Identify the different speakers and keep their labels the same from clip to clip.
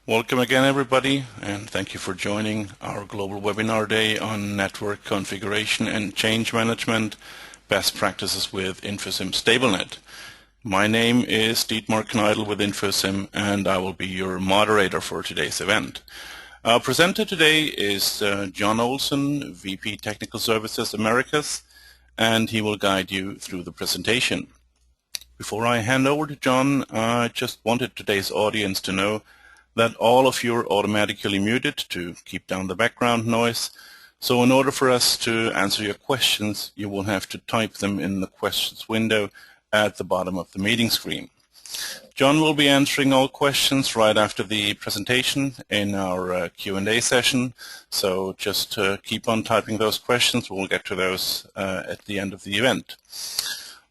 Speaker 1: Welcome again, everybody, and thank you for joining our global webinar day on network configuration and change management, best practices with Infosim StableNet. My name is Dietmar Kneidl with Infosim, and I will be your moderator for today's event. Our presenter today is John Olson, VP Technical Services Americas, and he will guide you through the presentation. Before I hand over to John, I just wanted today's audience to know that all of you are automatically muted to keep down the background noise. So in order for us to answer your questions, you will have to type them in the questions window at the bottom of the meeting screen. John will be answering all questions right after the presentation in our Q&A session. So just keep on typing those questions. We'll get to those at the end of the event.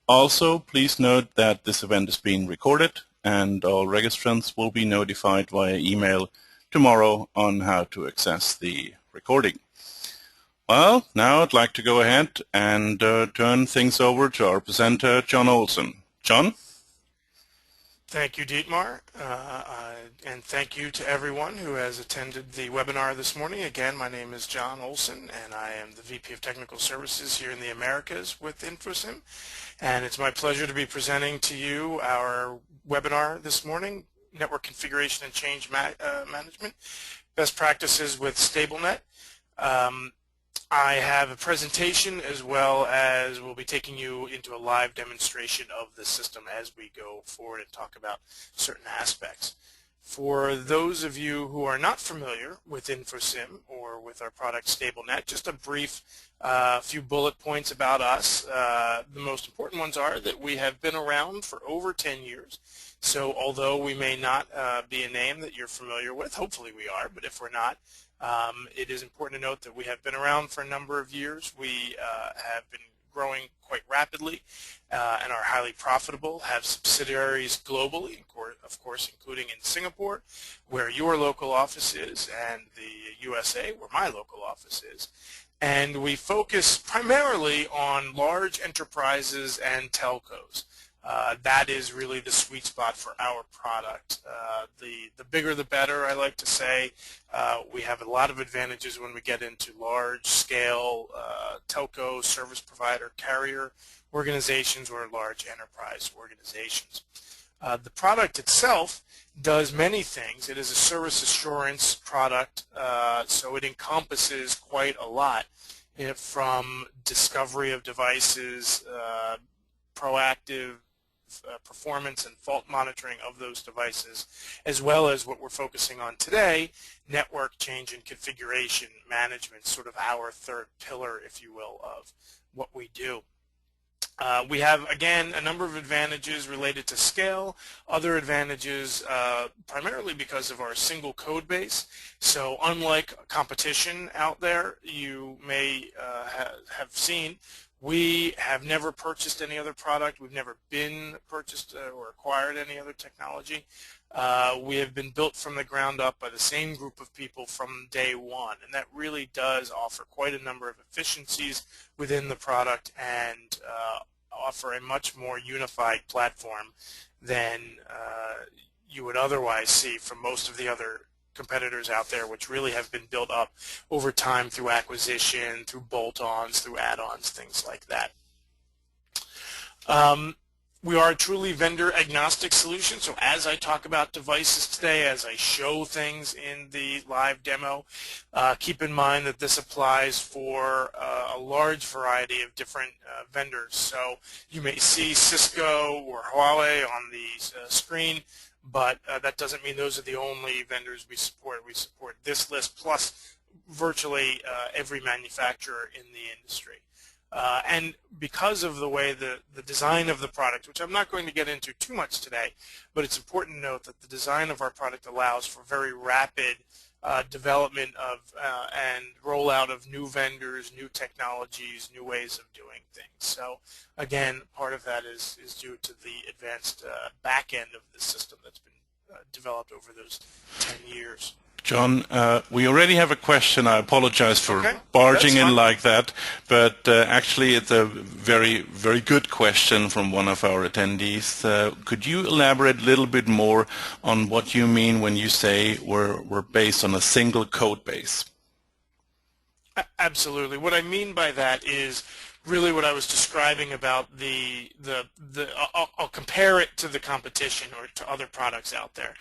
Speaker 1: Also, please note that this event is being recorded, and all registrants will be notified via email tomorrow on how to access the recording. Well, now I'd like to go ahead and turn things over to our presenter, John Olson. John?
Speaker 2: Thank you, Dietmar, and thank you to everyone who has attended the webinar this morning. Again, my name is John Olson, and I am the VP of Technical Services here in the Americas with Infosim. And it's my pleasure to be presenting to you our webinar this morning, Network Configuration and Change Management, Best Practices with StableNet. I have a presentation as well as we'll be taking you into a live demonstration of the system as we go forward and talk about certain aspects. For those of you who are not familiar with Infosim or with our product StableNet, just a brief few bullet points about us. The most important ones are that we have been around for over 10 years. So although we may not be a name that you're familiar with, hopefully we are, but if we're not, it is important to note that we have been around for a number of years. We have been growing quite rapidly and are highly profitable, have subsidiaries globally, of course, including in Singapore, where your local office is, and the USA, where my local office is. And we focus primarily on large enterprises and telcos. That is really the sweet spot for our product. The bigger the better, I like to say. We have a lot of advantages when we get into large-scale telco, service provider, carrier organizations or large enterprise organizations. The product itself does many things. It is a service assurance product, so it encompasses quite a lot, from discovery of devices, proactive performance and fault monitoring of those devices, as well as what we're focusing on today, network change and configuration management, sort of our third pillar, if you will, of what we do. We have, again, a number of advantages related to scale, other advantages primarily because of our single code base. So unlike competition out there, you may have seen, we have never purchased any other product. We've never been purchased or acquired any other technology. We have been built from the ground up by the same group of people from day one, and that really does offer quite a number of efficiencies within the product and offer a much more unified platform than you would otherwise see from most of the other competitors out there, which really have been built up over time through acquisition, through bolt-ons, through add-ons, things like that. We are a truly vendor agnostic solution, so as I talk about devices today, as I show things in the live demo, keep in mind that this applies for a large variety of different vendors. So you may see Cisco or Huawei on the screen, but that doesn't mean those are the only vendors we support. We support this list plus virtually every manufacturer in the industry. And because of the way the design of the product, which I'm not going to get into too much today, but it's important to note that the design of our product allows for very rapid development of and rollout of new vendors, new technologies, new ways of doing things. So again, part of that is due to the advanced back end of the system that's been developed over those 10 years.
Speaker 1: John, we already have a question. I apologize for
Speaker 2: Okay,
Speaker 1: barging
Speaker 2: that's
Speaker 1: in
Speaker 2: fine.
Speaker 1: like that, but actually it's a very, very good question from one of our attendees. Could you elaborate a little bit more on what you mean when you say we're based on a single code base?
Speaker 2: Absolutely. What I mean by that is really what I was describing about I'll compare it to the competition or to other products out there.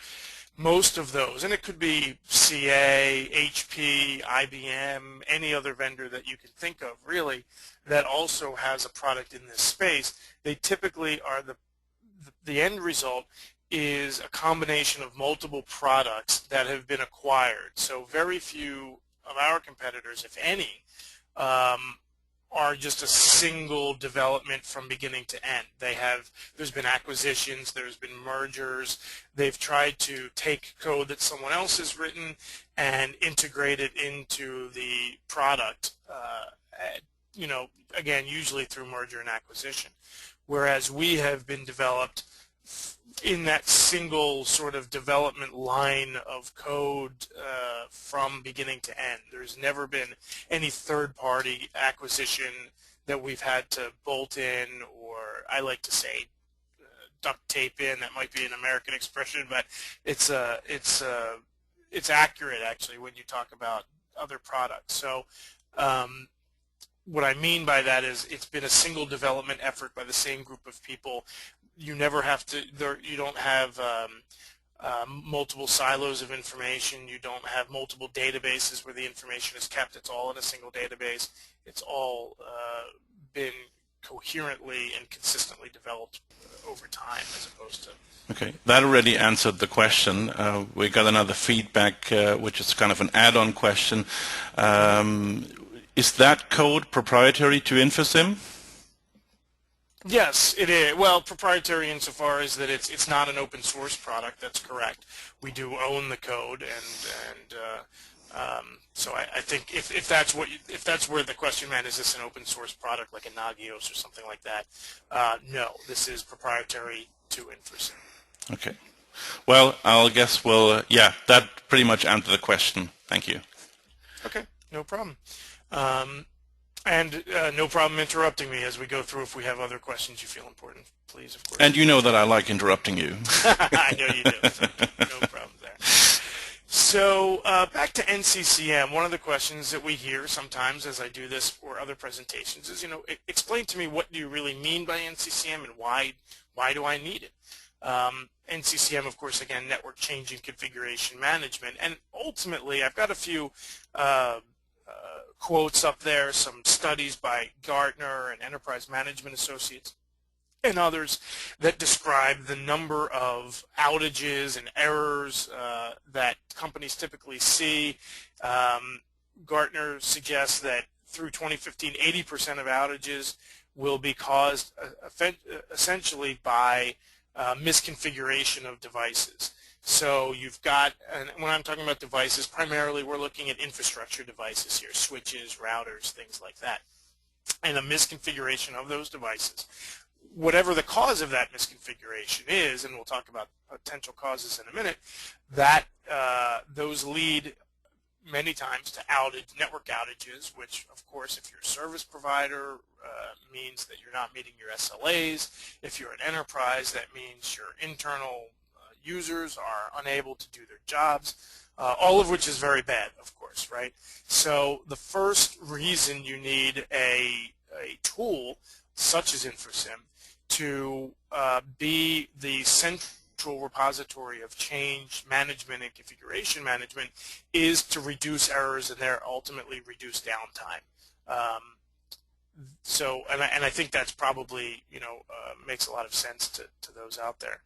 Speaker 2: Most of those, and it could be CA, HP, IBM, any other vendor that you can think of really that also has a product in this space, they typically are the end result is a combination of multiple products that have been acquired. So very few of our competitors, if any, are just a single development from beginning to end. There's been acquisitions, there's been mergers, they've tried to take code that someone else has written and integrate it into the product, again, usually through merger and acquisition. Whereas we have been developed in that single sort of development line of code from beginning to end. There's never been any third-party acquisition that we've had to bolt in, or I like to say duct tape in. That might be an American expression, but it's accurate actually when you talk about other products. So what I mean by that is it's been a single development effort by the same group of people. You never have to, you don't have multiple silos of information. You don't have multiple databases where the information is kept. It's all in a single database. It's all been coherently and consistently developed over time as opposed to.
Speaker 1: Okay, that already answered the question. We got another feedback, which is kind of an add-on question. Is that code proprietary to Infosim?
Speaker 2: Yes, it is. Well, proprietary insofar as that it's not an open source product. That's correct. We do own the code, and so I think if that's where the question meant, is this an open source product like a Nagios or something like that? No, this is proprietary to Infosim.
Speaker 1: Okay. Well, I'll guess yeah, that pretty much answered the question. Thank you.
Speaker 2: Okay, no problem. And no problem interrupting me as we go through if we have other questions you feel important, please, of course.
Speaker 1: And you know that I like interrupting you.
Speaker 2: I know you do, so no problem there. So back to NCCM, one of the questions that we hear sometimes as I do this or other presentations is, explain to me what do you really mean by NCCM and why do I need it? NCCM, of course, again, network change and configuration management. And ultimately, I've got a few quotes up there, some studies by Gartner and Enterprise Management Associates and others that describe the number of outages and errors that companies typically see. Gartner suggests that through 2015, 80% of outages will be caused essentially by misconfiguration of devices. So you've got, and when I'm talking about devices, primarily we're looking at infrastructure devices here, switches, routers, things like that, and a misconfiguration of those devices. Whatever the cause of that misconfiguration is, and we'll talk about potential causes in a minute, that those lead many times to network outages, which of course if you're a service provider means that you're not meeting your SLAs. If you're an enterprise, that means your internal users are unable to do their jobs, all of which is very bad, of course, right? So the first reason you need a tool such as Infosim to be the central repository of change management and configuration management is to reduce errors and there ultimately reduce downtime. And I think that's probably, makes a lot of sense to those out there.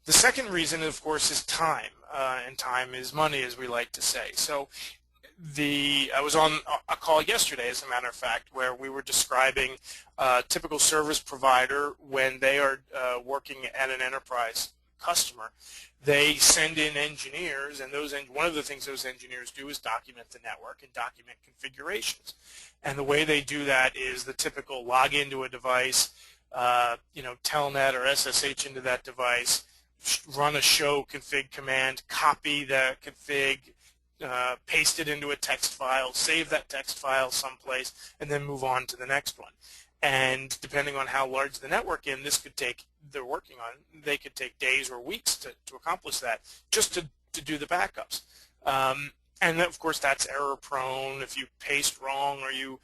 Speaker 2: The second reason, of course, is time, and time is money, as we like to say. So I was on a call yesterday, as a matter of fact, where we were describing a typical service provider when they are working at an enterprise customer. They send in engineers, and one of the things those engineers do is document the network and document configurations. And the way they do that is the typical log into a device, telnet or SSH into that device, run a show config command, copy the config, paste it into a text file, save that text file someplace, and then move on to the next one. And depending on how large the network they're working on, they could take days or weeks to accomplish that, just to do the backups. And of course, that's error prone. If you paste wrong, or you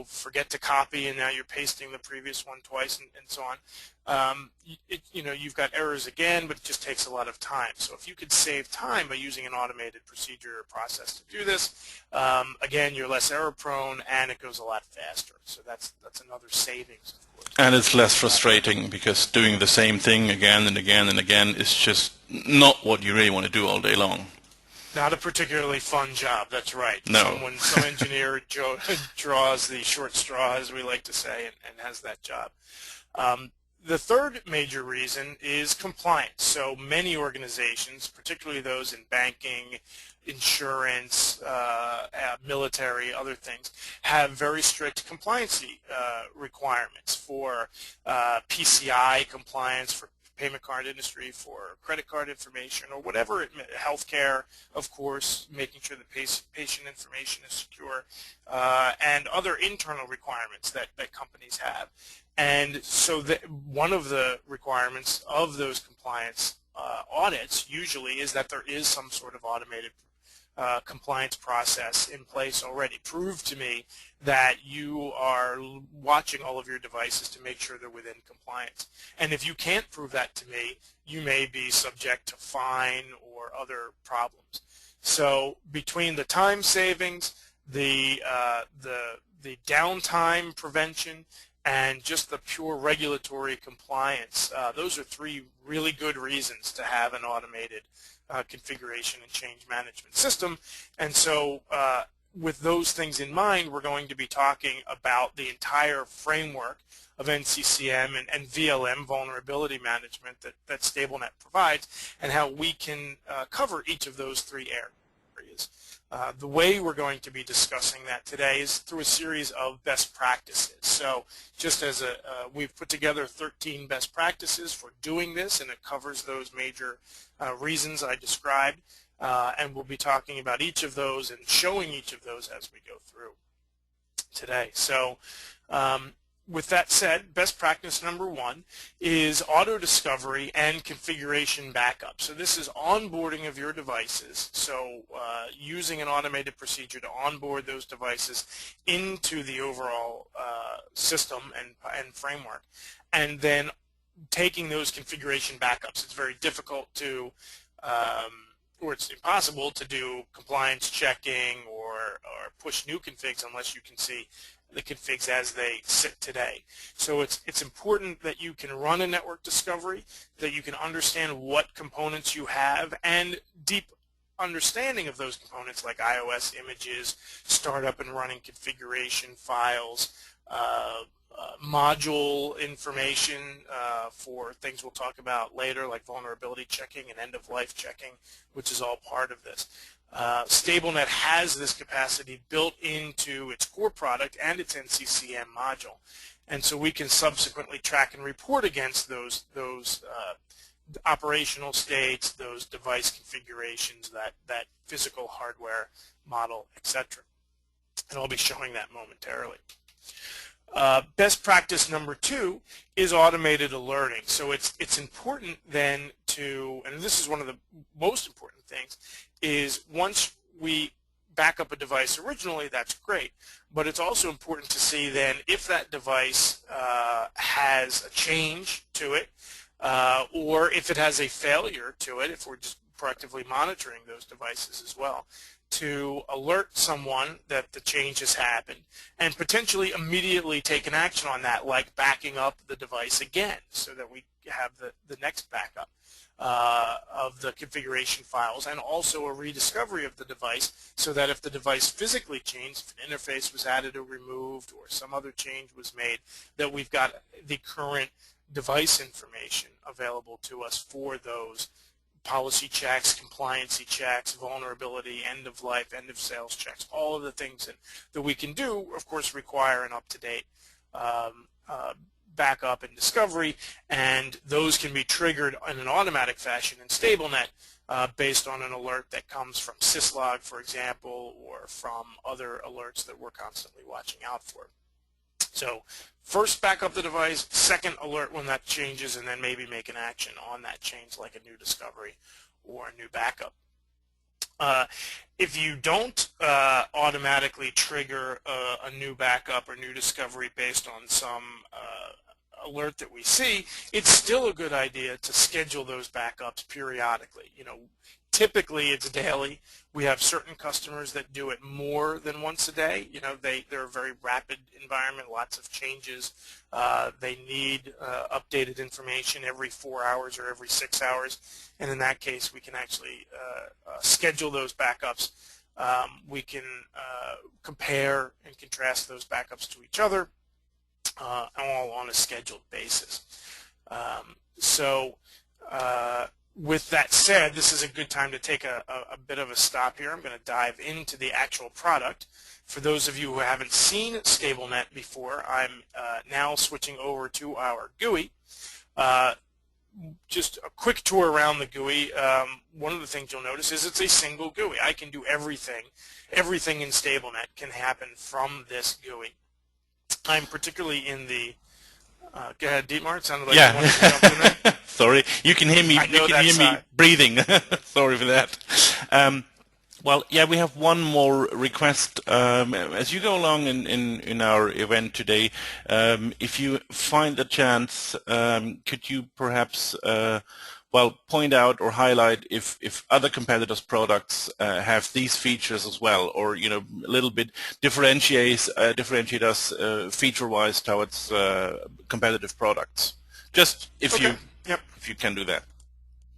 Speaker 2: forget to copy, and now you're pasting the previous one twice, and so on, you've got errors again, but it just takes a lot of time. So if you could save time by using an automated procedure or process to do this, again, you're less error prone, and it goes a lot faster. So that's another savings, of course.
Speaker 1: And it's less frustrating, because doing the same thing again and again and again is just not what you really want to do all day long.
Speaker 2: Not a particularly fun job, that's right.
Speaker 1: No.
Speaker 2: Some engineer draws the short straw, as we like to say, and has that job. The third major reason is compliance. So many organizations, particularly those in banking, insurance, military, other things, have very strict compliance requirements for PCI compliance, for payment card industry, for credit card information, or whatever, healthcare, of course, making sure the patient information is secure, and other internal requirements that companies have. And so one of the requirements of those compliance audits usually is that there is some sort of automated compliance process in place already. Prove to me that you are watching all of your devices to make sure they're within compliance. And if you can't prove that to me, you may be subject to fine or other problems. So between the time savings, the downtime prevention, and just the pure regulatory compliance, those are three really good reasons to have an automated configuration and change management system. And so with those things in mind, we're going to be talking about the entire framework of NCCM and VLM, vulnerability management, that StableNet provides, and how we can cover each of those three areas. The way we're going to be discussing that today is through a series of best practices. So just as we've put together 13 best practices for doing this, and it covers those major reasons I described, and we'll be talking about each of those and showing each of those as we go through today. So with that said, best practice number one is auto discovery and configuration backup. So this is onboarding of your devices. So using an automated procedure to onboard those devices into the overall system and framework, and then taking those configuration backups. It's very difficult to, or it's impossible to do compliance checking or push new configs unless you can see the configs as they sit today. So it's important that you can run a network discovery, that you can understand what components you have, and deep understanding of those components like iOS images, startup and running configuration files, module information for things we'll talk about later, like vulnerability checking and end-of-life checking, which is all part of this. StableNet has this capacity built into its core product and its NCCM module, and so we can subsequently track and report against those operational states, those device configurations, that physical hardware model, etc. And I'll be showing that momentarily. Best practice number two is automated alerting. So it's important then to, and this is one of the most important things, is once we back up a device originally, that's great, but it's also important to see then if that device has a change to it, or if it has a failure to it, if we're just proactively monitoring those devices as well, to alert someone that the change has happened and potentially immediately take an action on that, like backing up the device again so that we have the next backup of the configuration files, and also a rediscovery of the device so that if the device physically changed, if an interface was added or removed or some other change was made, that we've got the current device information available to us for those policy checks, compliancy checks, vulnerability, end-of-life, end-of-sales checks. All of the things that we can do, of course, require an up-to-date backup and discovery, and those can be triggered in an automatic fashion in StableNet based on an alert that comes from syslog, for example, or from other alerts that we're constantly watching out for. So first back up the device, second alert when that changes, and then maybe make an action on that change like a new discovery or a new backup. If you don't automatically trigger a new backup or new discovery based on some alert that we see, it's still a good idea to schedule those backups periodically. Typically it's daily. We have certain customers that do it more than once a day. They're a very rapid environment, lots of changes. They need updated information every 4 hours or every 6 hours, and in that case we can actually schedule those backups. We can compare and contrast those backups to each other, all on a scheduled basis. With that said, this is a good time to take a bit of a stop here. I'm going to dive into the actual product. For those of you who haven't seen StableNet before, I'm now switching over to our GUI. Just a quick tour around the GUI. One of the things you'll notice is it's a single GUI. I can do everything. Everything in StableNet can happen from this GUI. I'm particularly in the go ahead, Dietmar. It sounded like you wanted to jump in there.
Speaker 1: Sorry, you can hear me. You can hear me breathing. Sorry for that. Well, yeah, we have one more request. As you go along in our event today, if you find a chance, could you perhaps point out or highlight if other competitors' products have these features as well, or a little bit differentiate us feature-wise towards competitive products. Just if you can do that.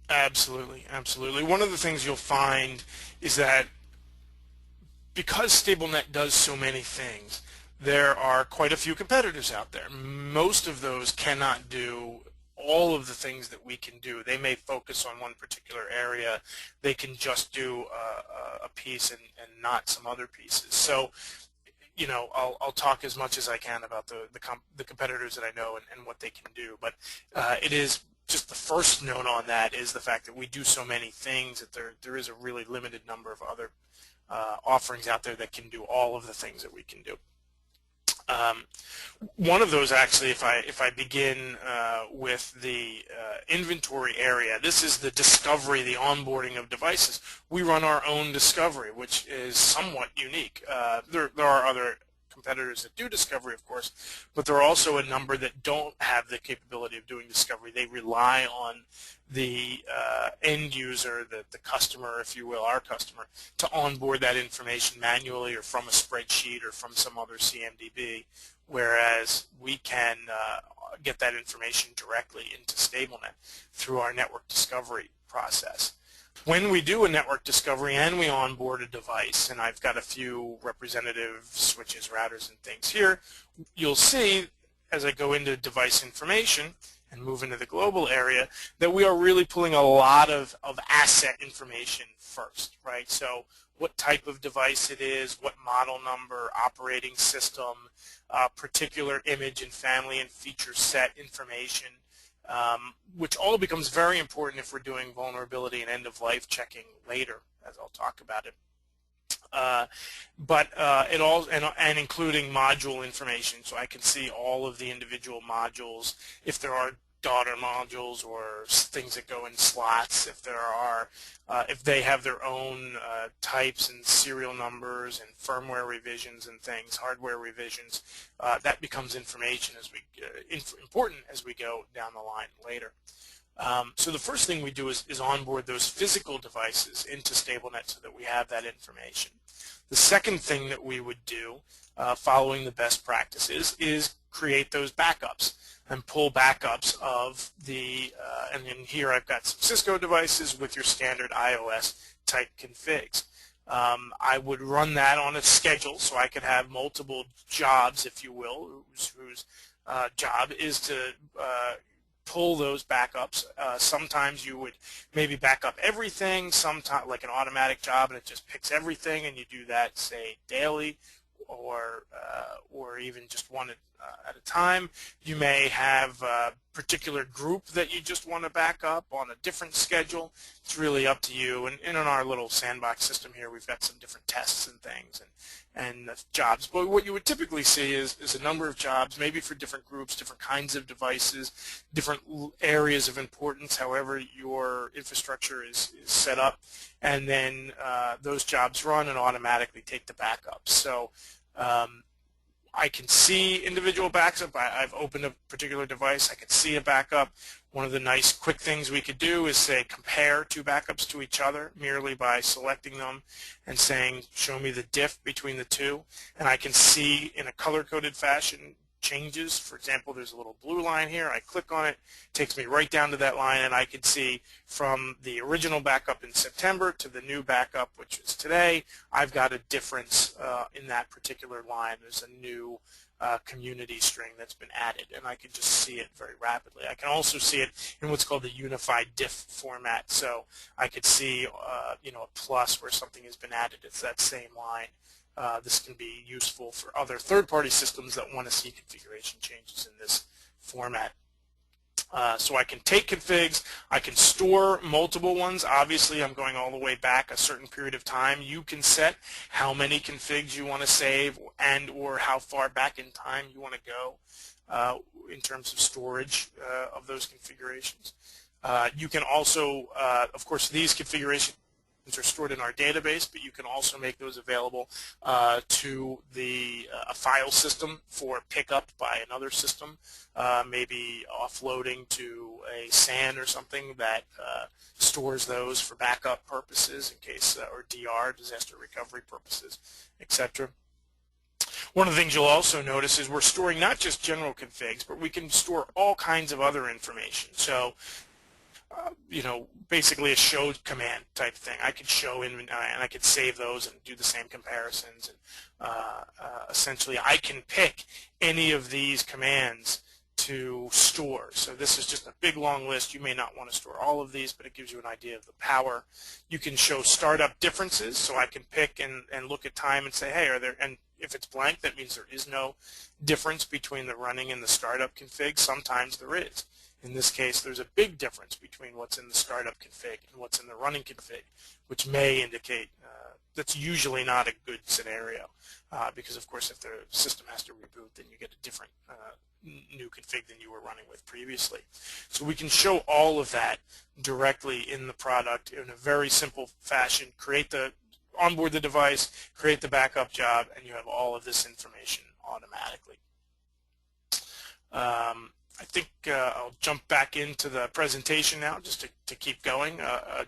Speaker 2: Absolutely, absolutely. One of the things you'll find is that because StableNet does so many things, there are quite a few competitors out there. Most of those cannot do all of the things that we can do. They may focus on one particular area. They can just do a piece and not some other pieces. So, I'll talk as much as I can about the competitors that I know and what they can do. But it is just the first note on that is the fact that we do so many things that there is a really limited number of other offerings out there that can do all of the things that we can do. One of those, actually, if I begin with the inventory area, this is the discovery, the onboarding of devices. We run our own discovery, which is somewhat unique. There are other competitors that do discovery, of course, but there are also a number that don't have the capability of doing discovery. They rely on the end user, the customer, if you will, our customer, to onboard that information manually or from a spreadsheet or from some other CMDB, whereas we can get that information directly into StableNet through our network discovery process. When we do a network discovery and we onboard a device, and I've got a few representative switches, routers, and things here, you'll see as I go into device information and move into the global area that we are really pulling a lot of asset information first, right? So what type of device it is, what model number, operating system, particular image and family and feature set information, which all becomes very important if we're doing vulnerability and end-of-life checking later, as I'll talk about it. It all and including module information, so I can see all of the individual modules, if there are daughter modules or things that go in slots, if there are, if they have their own types and serial numbers and firmware revisions and things, hardware revisions. That becomes information as we important as we go down the line later. So the first thing we do is onboard those physical devices into StableNet so that we have that information. The second thing that we would do, following the best practices, is create those backups and pull backups of the, and then here I've got some Cisco devices with your standard iOS type configs. I would run that on a schedule so I could have multiple jobs, if you will, whose job is to pull those backups. Sometimes you would maybe back up everything, sometimes like an automatic job, and it just picks everything, and you do that, say, daily, or even just one at a time. You may have a particular group that you just want to back up on a different schedule. It's really up to you. And in our little sandbox system here, we've got some different tests and things and jobs. But what you would typically see is a number of jobs, maybe for different groups, different kinds of devices, different areas of importance, however your infrastructure is set up. And then those jobs run and automatically take the backup. So I can see individual backup. I've opened a particular device. I can see a backup. One of the nice quick things we could do is say compare two backups to each other merely by selecting them and saying show me the diff between the two. And I can see in a color-coded fashion changes. For example, there's a little blue line here. I click on it, takes me right down to that line, and I can see from the original backup in September to the new backup, which is today, I've got a difference in that particular line. There's a new community string that's been added, and I can just see it very rapidly. I can also see it in what's called the unified diff format. So I could see a plus where something has been added. It's that same line. This can be useful for other third-party systems that want to see configuration changes in this format. So I can take configs, I can store multiple ones. Obviously, I'm going all the way back a certain period of time. You can set how many configs you want to save and or how far back in time you want to go in terms of storage of those configurations. You can also, of course, these configurations are stored in our database, but you can also make those available to a file system for pickup by another system, maybe offloading to a SAN or something that stores those for backup purposes in case, or DR, disaster recovery purposes, etc. One of the things you'll also notice is we're storing not just general configs, but we can store all kinds of other information. So basically a show command type thing. I could show and I could save those and do the same comparisons. And essentially, I can pick any of these commands to store. So this is just a big long list. You may not want to store all of these, but it gives you an idea of the power. You can show startup differences. So I can pick and look at time and say, hey, and if it's blank, that means there is no difference between the running and the startup config. Sometimes there is. In this case, there's a big difference between what's in the startup config and what's in the running config, which may indicate that's usually not a good scenario because, of course, if the system has to reboot, then you get a different new config than you were running with previously. So we can show all of that directly in the product in a very simple fashion, onboard the device, create the backup job, and you have all of this information automatically. I think I'll jump back into the presentation now just to keep going.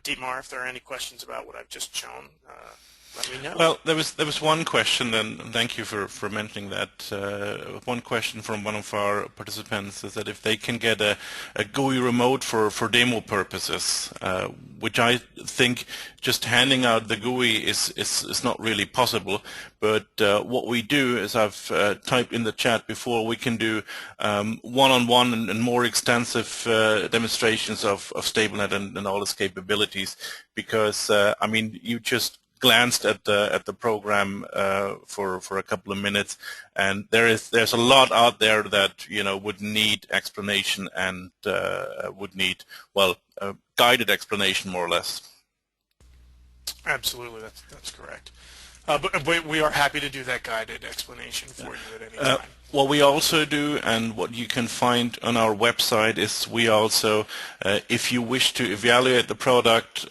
Speaker 2: Dietmar, if there are any questions about what I've just shown, let me know.
Speaker 1: Well, there was one question, and thank you for mentioning that. One question from one of our participants is that if they can get a GUI remote for demo purposes, which I think just handing out the GUI is not really possible. But what we do is I've typed in the chat before, we can do one-on-one and more extensive demonstrations of StableNet and all its capabilities, because I mean, you just glanced at the program for a couple of minutes, and there's a lot out there that would need explanation and would need, well, guided explanation more or less.
Speaker 2: Absolutely, that's correct. But we are happy to do that guided explanation for you at any time.
Speaker 1: What we also do, and what you can find on our website, is we also, if you wish to evaluate the product,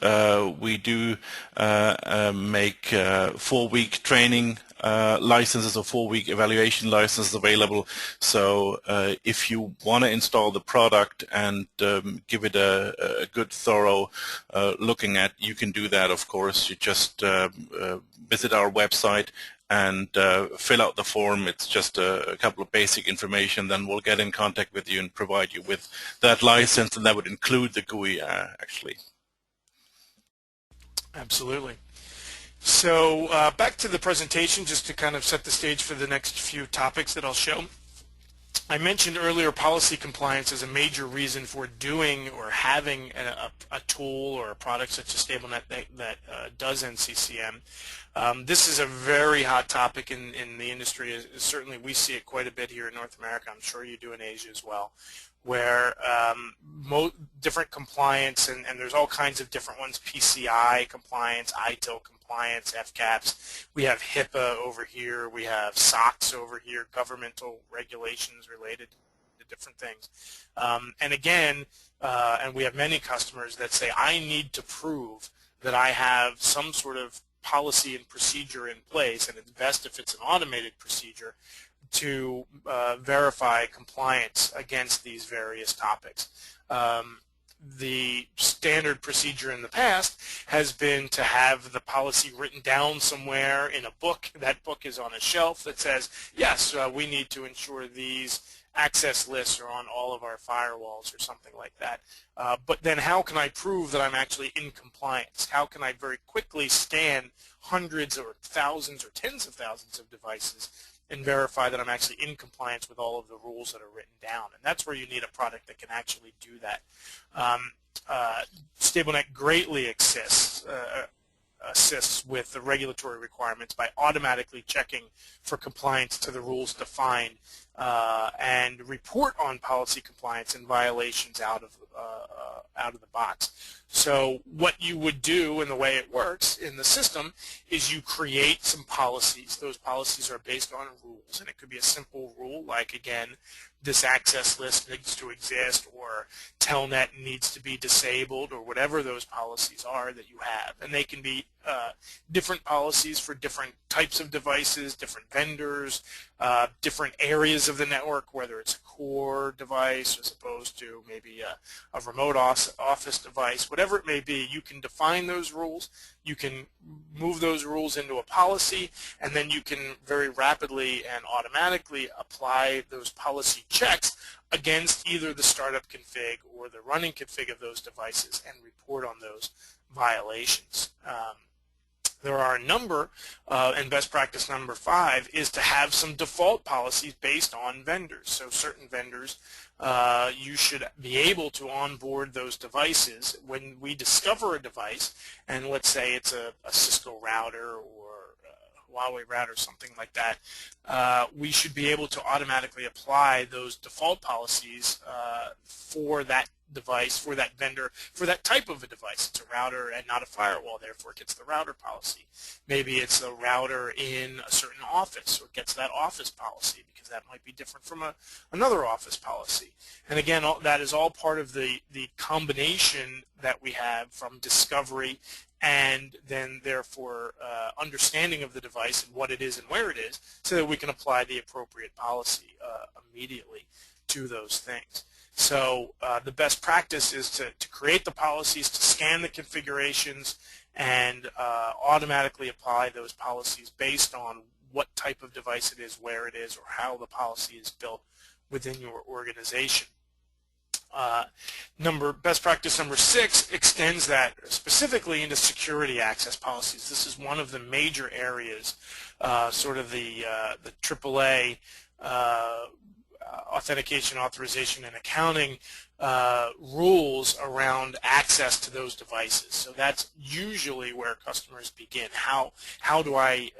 Speaker 1: we do make 4-week training licenses or 4-week evaluation licenses available. So if you want to install the product and give it a good thorough looking at, you can do that, of course. You just visit our website and fill out the form. It's just a couple of basic information. Then we'll get in contact with you and provide you with that license, and that would include the GUI actually.
Speaker 2: Absolutely. So back to the presentation, just to kind of set the stage for the next few topics that I'll show. I mentioned earlier policy compliance is a major reason for doing or having a tool or a product such as StableNet that does NCCM. This is a very hot topic in the industry. Certainly we see it quite a bit here in North America. I'm sure you do in Asia as well, where different compliance, and there's all kinds of different ones, PCI compliance, ITIL compliance, FCAPS. We have HIPAA over here. We have SOX over here, governmental regulations related to different things. And again, and we have many customers that say, I need to prove that I have some sort of policy and procedure in place, and it's best if it's an automated procedure to verify compliance against these various topics. The standard procedure in the past has been to have the policy written down somewhere in a book. That book is on a shelf that says, yes, we need to ensure these access lists are on all of our firewalls or something like that. But then how can I prove that I'm actually in compliance? How can I very quickly scan hundreds or thousands or tens of thousands of devices and verify that I'm actually in compliance with all of the rules that are written down? And that's where you need a product that can actually do that. StableNet greatly assists with the regulatory requirements by automatically checking for compliance to the rules defined and report on policy compliance and violations out of the box. So what you would do, and the way it works in the system, is you create some policies. Those policies are based on rules, and it could be a simple rule like, again, this access list needs to exist, or Telnet needs to be disabled, or whatever those policies are that you have. And they can be different policies for different types of devices, different vendors, different areas of the network, whether it's a core device as opposed to maybe a remote office device. Whatever it may be, you can define those rules. You can move those rules into a policy, and then you can very rapidly and automatically apply those policy checks against either the startup config or the running config of those devices and report on those violations. There are a number, and best practice number 5 is to have some default policies based on vendors. So certain vendors, you should be able to onboard those devices. When we discover a device, and let's say it's a Cisco router or Huawei router, something like that, we should be able to automatically apply those default policies for that device, for that vendor, for that type of a device. It's a router and not a firewall, therefore it gets the router policy. Maybe it's a router in a certain office, so it gets that office policy, because that might be different from another office policy. And again, that is all part of the combination that we have from discovery and then therefore understanding of the device and what it is and where it is, so that we can apply the appropriate policy immediately to those things. So the best practice is to create the policies, to scan the configurations, and automatically apply those policies based on what type of device it is, where it is, or how the policy is built within your organization. Best practice number 6 extends that specifically into security access policies. This is one of the major areas, sort of the AAA authentication, authorization, and accounting rules around access to those devices. So that's usually where customers begin. How do I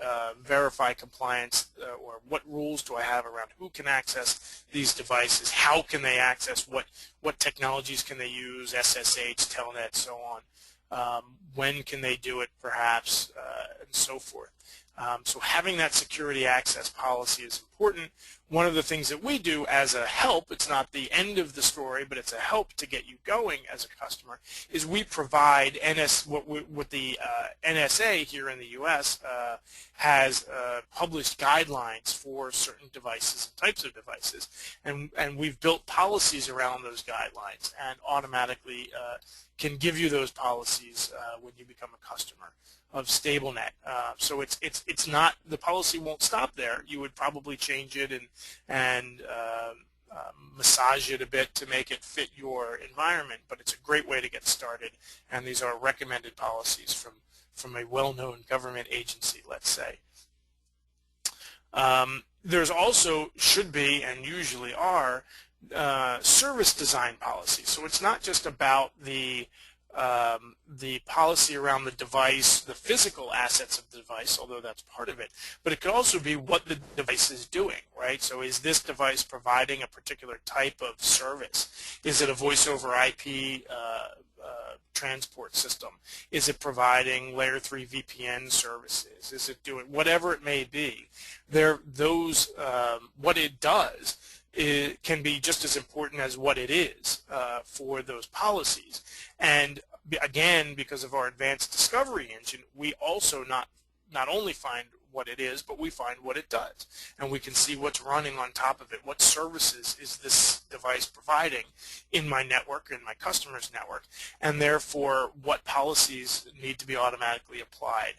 Speaker 2: verify compliance, or what rules do I have around who can access these devices? How can they access? What technologies can they use? SSH, Telnet, so on. When can they do it, perhaps, and so forth. So having that security access policy is important. One of the things that we do as a help, it's not the end of the story, but it's a help to get you going as a customer, is we provide what the NSA here in the U.S. Has published guidelines for certain devices and types of devices, and we've built policies around those guidelines and automatically can give you those policies when you become a customer of StableNet. So it's not, the policy won't stop there. You would probably change it and massage it a bit to make it fit your environment, but it's a great way to get started, and these are recommended policies from a well-known government agency, let's say. There's also should be and usually are service design policies. So it's not just about the policy around the device, the physical assets of the device, although that's part of it, but it could also be what the device is doing, right? So is this device providing a particular type of service? Is it a voice over IP transport system? Is it providing layer 3 VPN services? Is it doing whatever it may be? What it does, it can be just as important as what it is for those policies. And again, because of our advanced discovery engine, we also not only find what it is, but we find what it does. And we can see what's running on top of it. What services is this device providing in my network, in my customer's network, and therefore what policies need to be automatically applied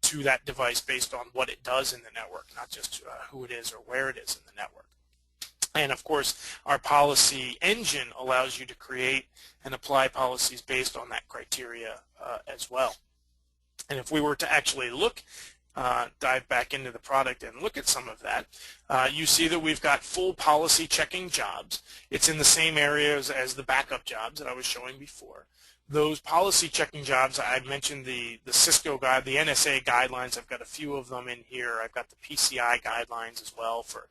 Speaker 2: to that device based on what it does in the network, not just who it is or where it is in the network. And of course, our policy engine allows you to create and apply policies based on that criteria as well. And if we were to actually look, dive back into the product and look at some of that, you see that we've got full policy checking jobs. It's in the same areas as the backup jobs that I was showing before. Those policy checking jobs, I mentioned the Cisco guide, the NSA guidelines. I've got a few of them in here. I've got the PCI guidelines as well for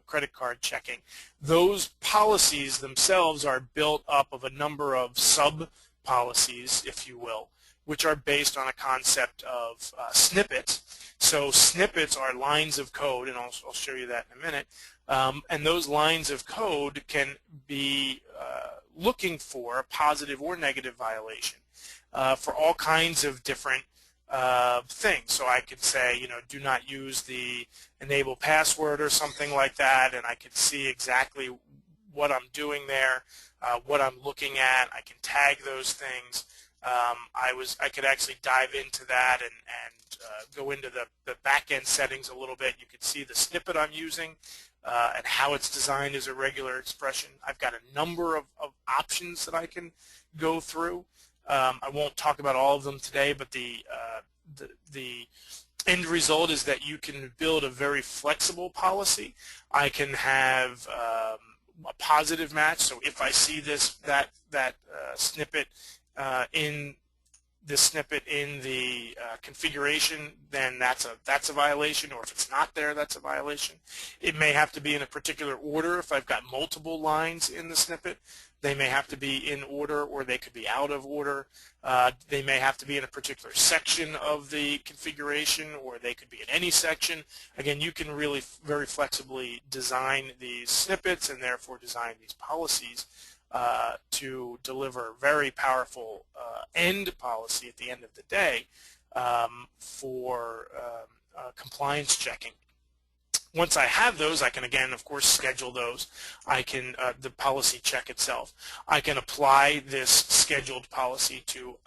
Speaker 2: credit card checking. Those policies themselves are built up of a number of sub-policies, if you will, which are based on a concept of snippets. So snippets are lines of code, and I'll show you that in a minute. And those lines of code can be looking for a positive or negative violation for all kinds of different things. So I could say, do not use the enable password or something like that, and I could see exactly what I'm doing there, what I'm looking at. I can tag those things. I could actually dive into that and go into the back-end settings a little bit. You could see the snippet I'm using and how it's designed as a regular expression. I've got a number of options that I can go through. I won't talk about all of them today, but the end result is that you can build a very flexible policy. I can have a positive match. So if I see that snippet in the configuration, then that's a violation, or if it's not there, that's a violation. It may have to be in a particular order. If I've got multiple lines in the snippet, they may have to be in order, or they could be out of order. They may have to be in a particular section of the configuration, or they could be in any section. Again, you can really very flexibly design these snippets and therefore design these policies to deliver very powerful end policy at the end of the day for compliance checking. Once I have those, I can again, of course, schedule those. I can, the policy check itself. I can apply this scheduled policy to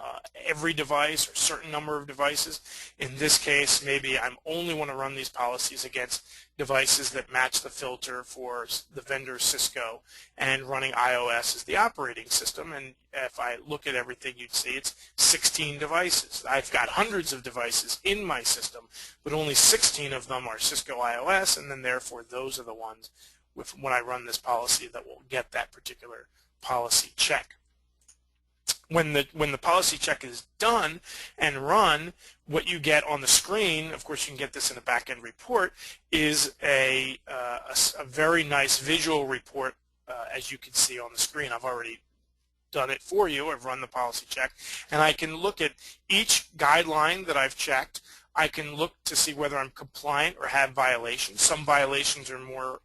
Speaker 2: every device or a certain number of devices. In this case, maybe I only want to run these policies against devices that match the filter for the vendor Cisco and running iOS as the operating system. And if I look at everything, you'd see it's 16 devices. I've got hundreds of devices in my system, but only 16 of them are Cisco iOS, and then therefore those are the ones when I run this policy that will get that particular policy check. When the policy check is done and run, what you get on the screen, of course you can get this in a back-end report, is a very nice visual report as you can see on the screen. I've already done it for you. I've run the policy check, and I can look at each guideline that I've checked. I can look to see whether I'm compliant or have violations. Some violations are more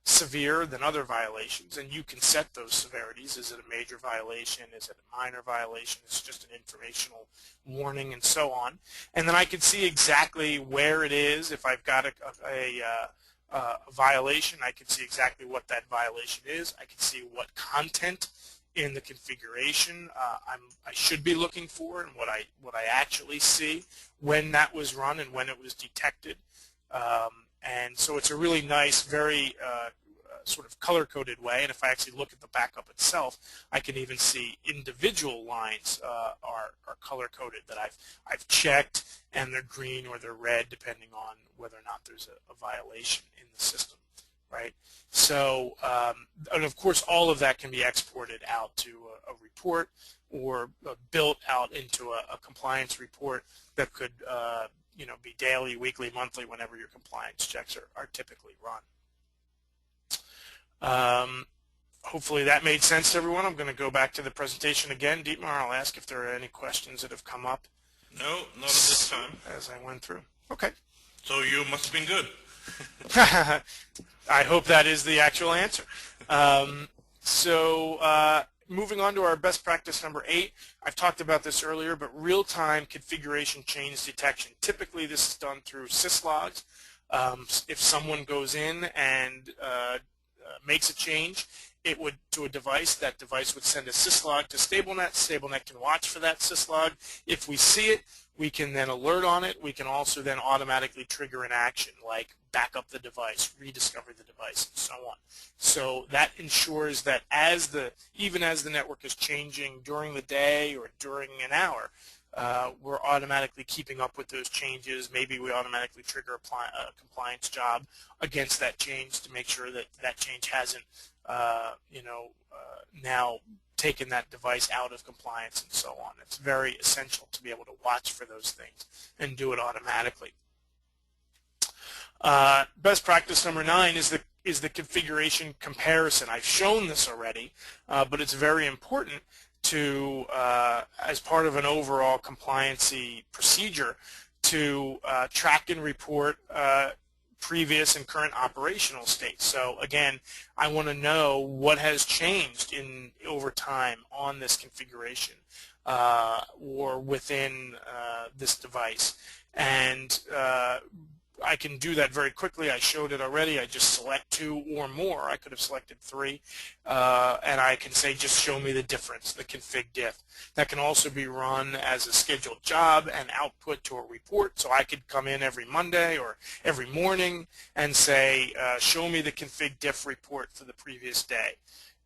Speaker 2: severe than other violations, and you can set those severities. Is it a major violation? Is it a minor violation? It's just an informational warning, and so on. And then I can see exactly where it is. If I've got a violation, I can see exactly what that violation is. I can see what content in the configuration I should be looking for, and what I actually see when that was run and when it was detected. And so it's a really nice, very sort of color-coded way, and if I actually look at the backup itself, I can even see individual lines are color-coded that I've checked, and they're green or they're red depending on whether or not there's a violation in the system, right? So, and of course, all of that can be exported out to a report or built out into a compliance report that could you know, be daily, weekly, monthly, whenever your compliance checks are typically run. Hopefully that made sense to everyone. I'm going to go back to the presentation again. Dietmar, I'll ask if there are any questions that have come up.
Speaker 1: No, not at this time.
Speaker 2: As I went through. Okay.
Speaker 1: So you must have been good.
Speaker 2: I hope that is the actual answer. Moving on to our best practice number 8, I've talked about this earlier, but real-time configuration change detection. Typically this is done through syslogs. If someone goes in and makes a change to a device, that device would send a syslog to StableNet. StableNet can watch for that syslog. If we see it, we can then alert on it. We can also then automatically trigger an action like back up the device, rediscover the device, and so on. So that ensures that even as the network is changing during the day or during an hour, we're automatically keeping up with those changes. Maybe we automatically trigger a compliance job against that change to make sure that that change hasn't, now taken that device out of compliance and so on. It's very essential to be able to watch for those things and do it automatically. Best practice number 9 is the configuration comparison. I've shown this already, but it's very important to, as part of an overall compliancy procedure, to track and report previous and current operational states. So again, I want to know what has changed over time on this configuration or within this device. And I can do that very quickly. I showed it already. I just select 2 or more. I could have selected 3. And I can say, just show me the difference, the config diff. That can also be run as a scheduled job and output to a report. So I could come in every Monday or every morning and say, show me the config diff report for the previous day.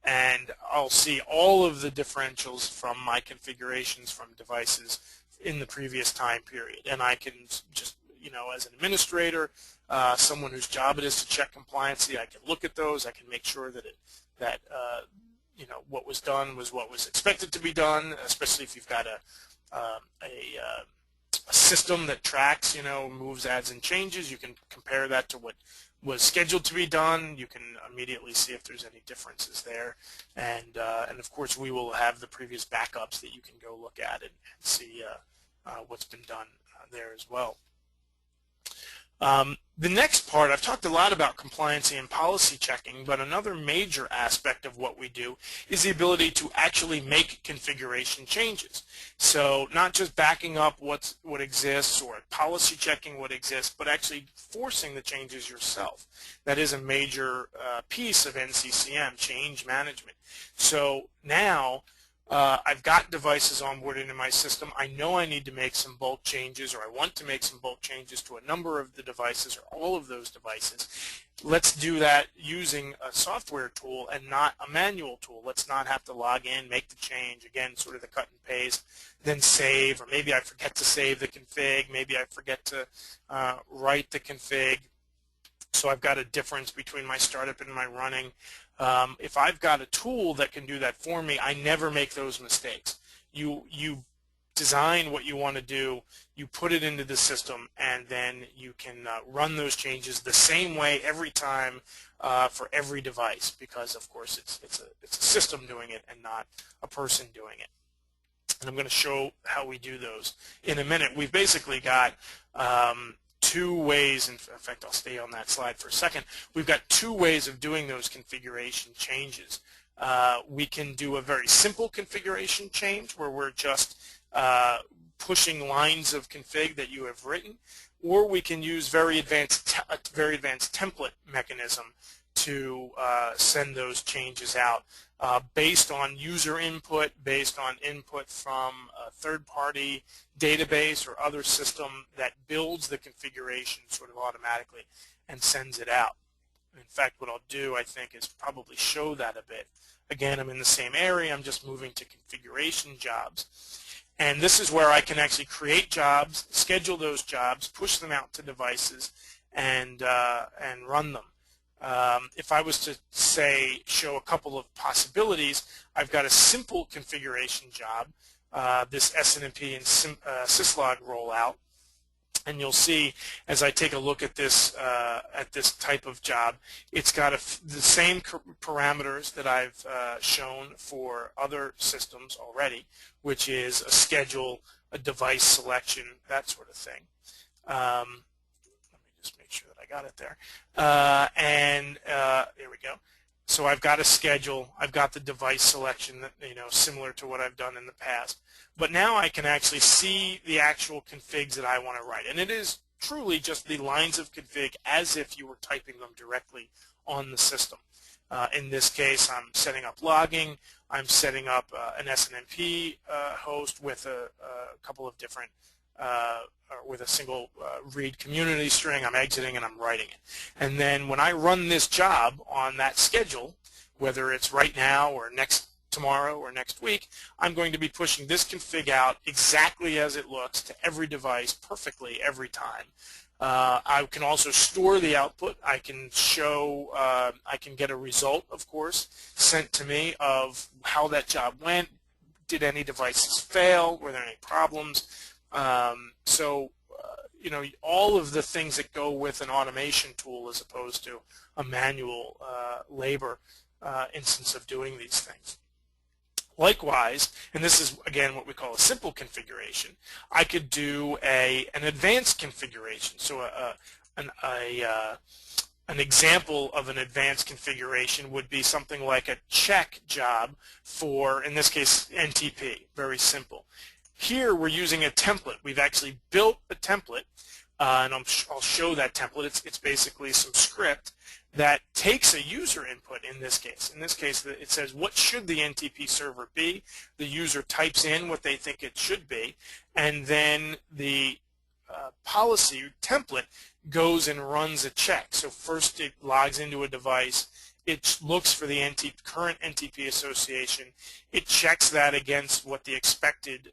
Speaker 2: And I'll see all of the differentials from my configurations from devices in the previous time period. And I can just, as an administrator, someone whose job it is to check compliancy, I can look at those. I can make sure that what was done was what was expected to be done, especially if you've got a system that tracks, moves, adds, and changes. You can compare that to what was scheduled to be done. You can immediately see if there's any differences there, and of course we will have the previous backups that you can go look at and see what's been done there as well. The next part, I've talked a lot about compliancy and policy checking, but another major aspect of what we do is the ability to actually make configuration changes. So not just backing up what exists or policy checking what exists, but actually forcing the changes yourself. That is a major piece of NCCM, change management. So now I've got devices onboarded in my system. I know I need to make some bulk changes, or I want to make some bulk changes to a number of the devices or all of those devices. Let's do that using a software tool and not a manual tool. Let's not have to log in, make the change, again, sort of the cut and paste, then save, or maybe I forget to save the config, maybe I forget to write the config. So I've got a difference between my startup and my running. If I've got a tool that can do that for me, I never make those mistakes. You design what you want to do, you put it into the system, and then you can run those changes the same way every time for every device, because of course it's a system doing it and not a person doing it. And I'm going to show how we do those in a minute. We've basically got 2 ways, in fact I'll stay on that slide for a second. We've got 2 ways of doing those configuration changes. We can do a very simple configuration change where we're just pushing lines of config that you have written, or we can use very advanced template mechanism to send those changes out based on user input, based on input from a third-party database or other system that builds the configuration sort of automatically and sends it out. In fact, what I'll do, I think, is probably show that a bit. Again, I'm in the same area. I'm just moving to configuration jobs. And this is where I can actually create jobs, schedule those jobs, push them out to devices, and run them. If I was to, say, show a couple of possibilities, I've got a simple configuration job, this SNMP and syslog rollout. And you'll see as I take a look at this type of job, it's got the same parameters that I've shown for other systems already, which is a schedule, a device selection, that sort of thing. Let me just make sure that I got it there. There we go. So I've got a schedule, I've got the device selection that, similar to what I've done in the past. But now I can actually see the actual configs that I want to write. And it is truly just the lines of config as if you were typing them directly on the system. In this case, I'm setting up logging, I'm setting up an SNMP host with a couple of different with a single read community string. I'm exiting and I'm writing it. And then when I run this job on that schedule, whether it's right now or tomorrow or next week, I'm going to be pushing this config out exactly as it looks to every device perfectly every time. I can also store the output. I can show, I can get a result, of course, sent to me of how that job went. Did any devices fail? Were there any problems? All of the things that go with an automation tool as opposed to a manual labor instance of doing these things. Likewise, and this is again what we call a simple configuration, I could do an advanced configuration. So an example of an advanced configuration would be something like a check job for, in this case, NTP. Very simple. Here we're using a template. We've actually built a template, and I'll show that template. It's basically some script that takes a user input in this case. In this case, it says, what should the NTP server be? The user types in what they think it should be, and then the policy template goes and runs a check. So first it logs into a device. It looks for the current NTP association. It checks that against what the expected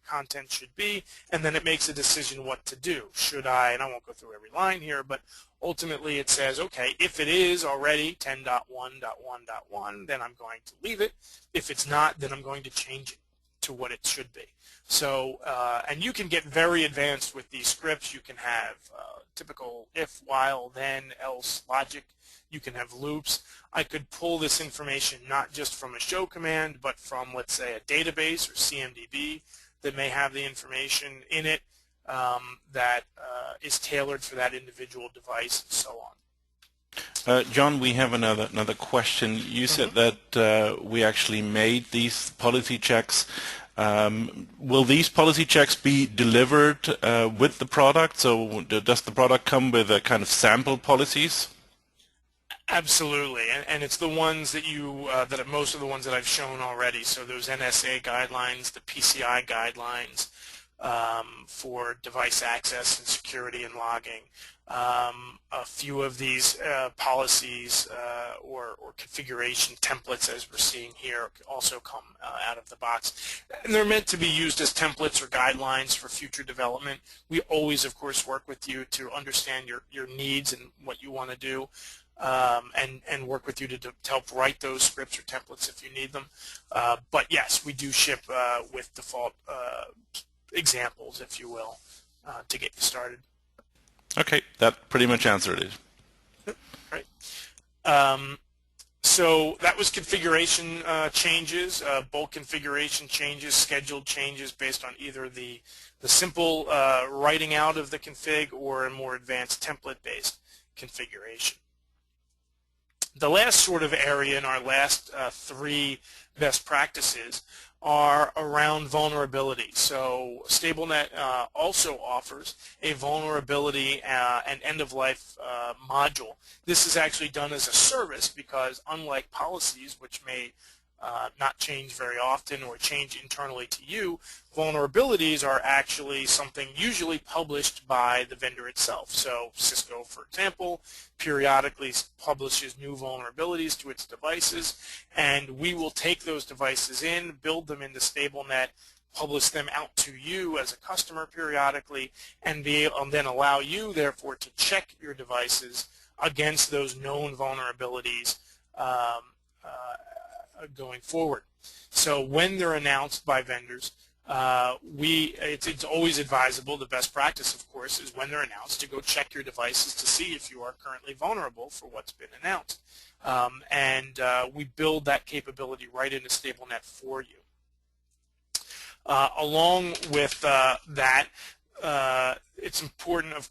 Speaker 2: content should be, and then it makes a decision what to do. Should I, and I won't go through every line here, but ultimately it says, okay, if it is already 10.1.1.1, then I'm going to leave it. If it's not, then I'm going to change it to what it should be. So, and you can get very advanced with these scripts. You can have typical if, while, then, else logic. You can have loops. I could pull this information not just from a show command, but from, let's say, a database or CMDB that may have the information in it that is tailored for that individual device, and so on.
Speaker 1: John, we have another question. You said that we actually made these policy checks. Will these policy checks be delivered with the product? So does the product come with a kind of sample policies?
Speaker 2: Absolutely, and it's the ones that most of the ones that I've shown already. So those NSA guidelines, the PCI guidelines for device access and security and logging. A few of these policies or configuration templates, as we're seeing here, also come out of the box. And they're meant to be used as templates or guidelines for future development. We always, of course, work with you to understand your needs and what you want to do. And work with you to help write those scripts or templates if you need them. But yes, we do ship with default examples, if you will, to get you started.
Speaker 1: Okay, that pretty much answered it.
Speaker 2: Right. So that was configuration changes, bulk configuration changes, scheduled changes based on either the simple writing out of the config or a more advanced template-based configuration. The last sort of area in our last three best practices are around vulnerability. So StableNet also offers a vulnerability and end-of-life module. This is actually done as a service because unlike policies, which may not change very often or change internally to you. Vulnerabilities are actually something usually published by the vendor itself. So Cisco, for example, periodically publishes new vulnerabilities to its devices, and we will take those devices in, build them into StableNet, publish them out to you as a customer periodically, and then allow you, therefore, to check your devices against those known vulnerabilities going forward. So when they're announced by vendors, it's always advisable, the best practice, of course, is when they're announced to go check your devices to see if you are currently vulnerable for what's been announced. We build that capability right into StableNet for you. Along with that, it's important, of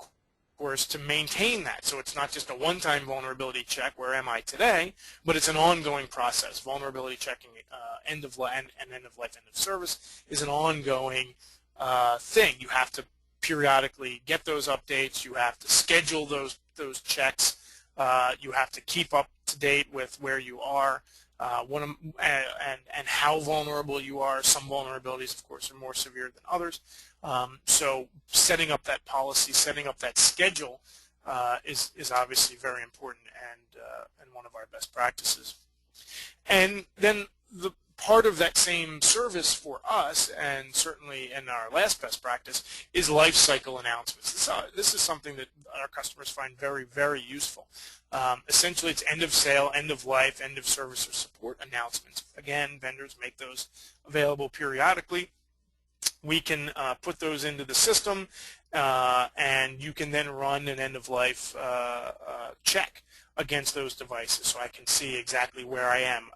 Speaker 2: course, to maintain that. So it's not just a one-time vulnerability check, where am I today, but it's an ongoing process. Vulnerability checking end of life and end of life, end of service is an ongoing thing. You have to periodically get those updates. You have to schedule those checks. You have to keep up to date with where you are. And how vulnerable you are. Some vulnerabilities, of course, are more severe than others. So setting up that policy, setting up that schedule is obviously very important and one of our best practices. And then the part of that same service for us, and certainly in our last best practice, is life cycle announcements. This is something that our customers find very, very useful. Essentially, it's end of sale, end of life, end of service or support announcements. Again, vendors make those available periodically. We can put those into the system, and you can then run an end of life check against those devices, so I can see exactly where I am.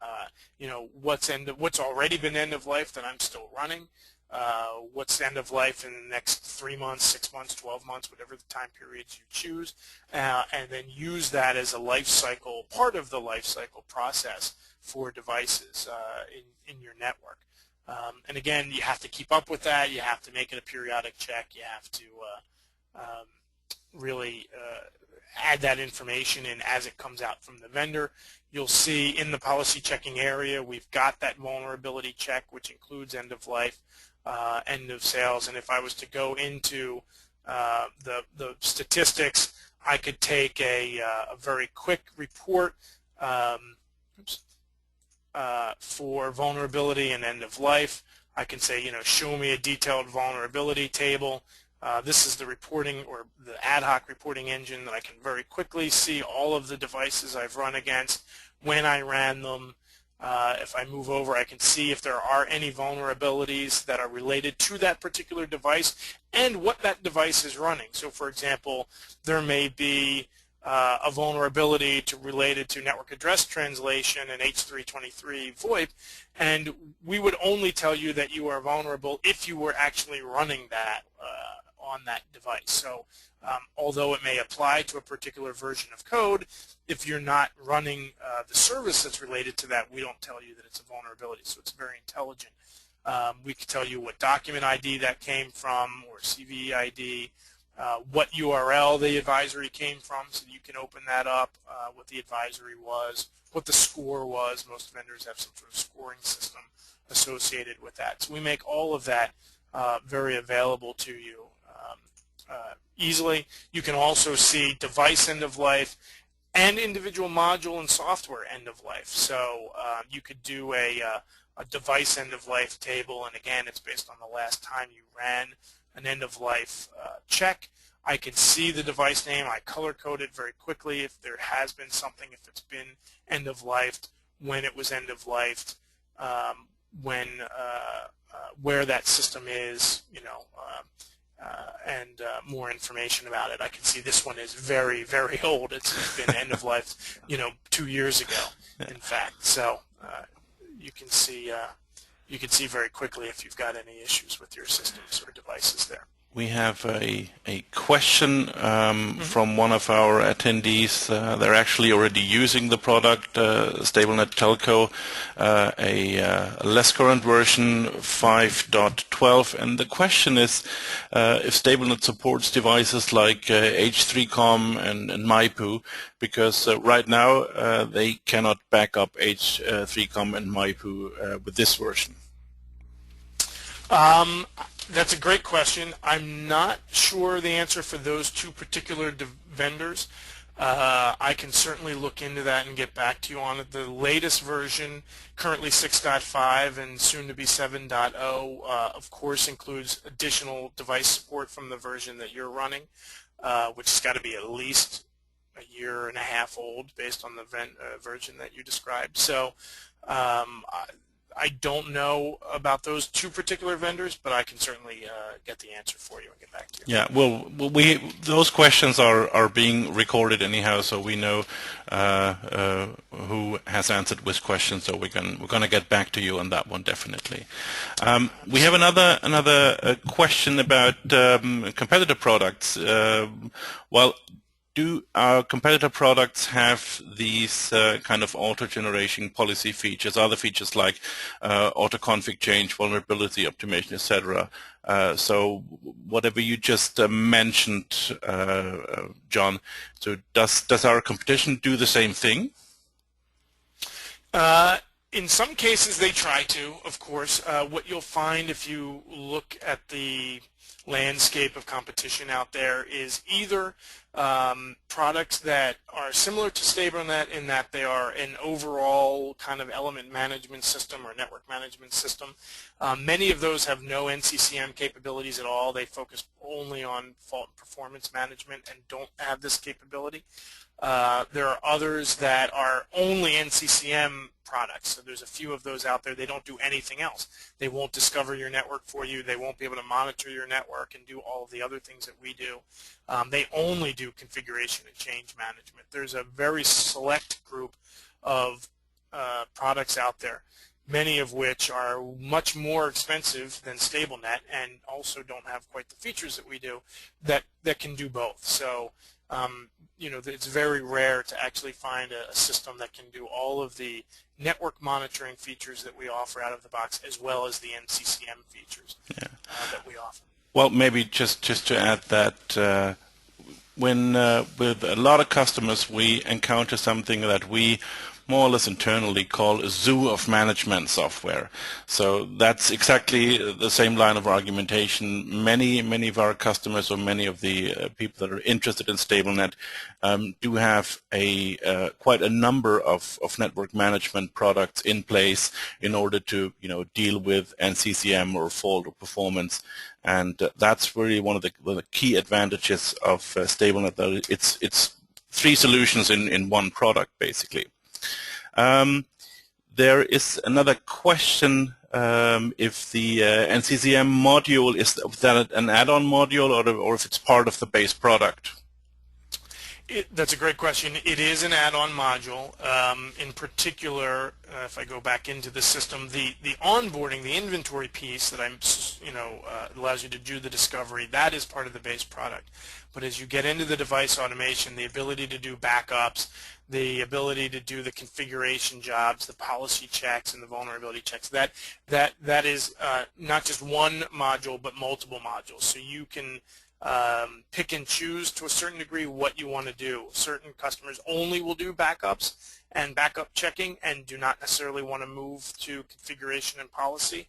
Speaker 2: What's already been end of life that I'm still running. What's end of life in the next 3 months, 6 months, 12 months, whatever the time periods you choose, and then use that as a life cycle, part of the life cycle process for devices in your network. And again, you have to keep up with that. You have to make it a periodic check. You have to really add that information in as it comes out from the vendor. You'll see in the policy checking area, we've got that vulnerability check, which includes end of life, end of sales. And if I was to go into the statistics, I could take a very quick report for vulnerability and end of life. I can say, show me a detailed vulnerability table. This is the reporting or the ad hoc reporting engine that I can very quickly see all of the devices I've run against, when I ran them. If I move over, I can see if there are any vulnerabilities that are related to that particular device and what that device is running. So, for example, there may be a vulnerability related to network address translation and H323 VoIP, and we would only tell you that you are vulnerable if you were actually running that on that device. So although it may apply to a particular version of code, if you're not running the service that's related to that, we don't tell you that it's a vulnerability. So it's very intelligent. We can tell you what document ID that came from, or CVE ID, what URL the advisory came from, so you can open that up, what the advisory was, what the score was. Most vendors have some sort of scoring system associated with that. So we make all of that very available to you easily. You can also see device end of life and individual module and software end of life. So you could do a device end of life table, and again, it's based on the last time you ran an end of life check. I can see the device name. I color code it very quickly if there has been something, if it's been end of life, when it was end of life, where that system is, and more information about it. I can see this one is very, very old. It's been end of life, 2 years ago, in fact. So you can see very quickly if you've got any issues with your systems or devices there.
Speaker 1: we have a question from one of our attendees. They're actually already using the product, StableNet Telco, a less current version 5.12, and the question is if StableNet supports devices like H3Com and MyPoo, because right now they cannot back up H3Com and MyPoo with this version.
Speaker 2: That's a great question. I'm not sure the answer for those two particular vendors. I can certainly look into that and get back to you on it. The latest version, currently 6.5 and soon to be 7.0, of course includes additional device support from the version that you're running, which has got to be at least a year and a half old based on the version that you described. So I don't know about those two particular vendors, but I can certainly get the answer for you and get back to you.
Speaker 1: Yeah, well, those questions are being recorded anyhow, so we know who has answered which question. So we're going to get back to you on that one definitely. We have another question about competitor products. Well, do our competitor products have these kind of auto-generation policy features, other features like auto-config change, vulnerability optimization, etc.? So whatever you just mentioned, John, so does our competition do the same thing?
Speaker 2: In some cases they try to, of course. What you'll find if you look at the landscape of competition out there is either products that are similar to StableNet in that they are an overall kind of element management system or network management system. Many of those have no NCCM capabilities at all. They focus only on fault and performance management and don't have this capability. There are others that are only NCCM products. So there's a few of those out there. They don't do anything else. They won't discover your network for you. They won't be able to monitor your network and do all of the other things that we do. They only do configuration and change management. There's a very select group of products out there, many of which are much more expensive than StableNet and also don't have quite the features that we do that can do both. So you know, it's very rare to actually find a system that can do all of the network monitoring features that we offer out of the box, as well as the NCCM features that we offer.
Speaker 1: Well, maybe just to add that when with a lot of customers we encounter something that we more or less internally call a zoo of management software. So that's exactly the same line of argumentation. Many of our customers, or many of the people that are interested in StableNet, do have quite a number of network management products in place in order to deal with NCCM or fault or performance. And that's really one of the key advantages of StableNet. That it's three solutions in one product, basically. There is another question, if the NCCM module, is that an add-on module or if it's part of the base product?
Speaker 2: That's a great question. It is an add-on module. In particular, if I go back into the system, the onboarding, the inventory piece that allows you to do the discovery, that is part of the base product. But as you get into the device automation, the ability to do backups, the ability to do the configuration jobs, the policy checks, and the vulnerability checks, that is not just one module, but multiple modules. So you can pick and choose to a certain degree what you want to do. Certain customers only will do backups and backup checking and do not necessarily want to move to configuration and policy.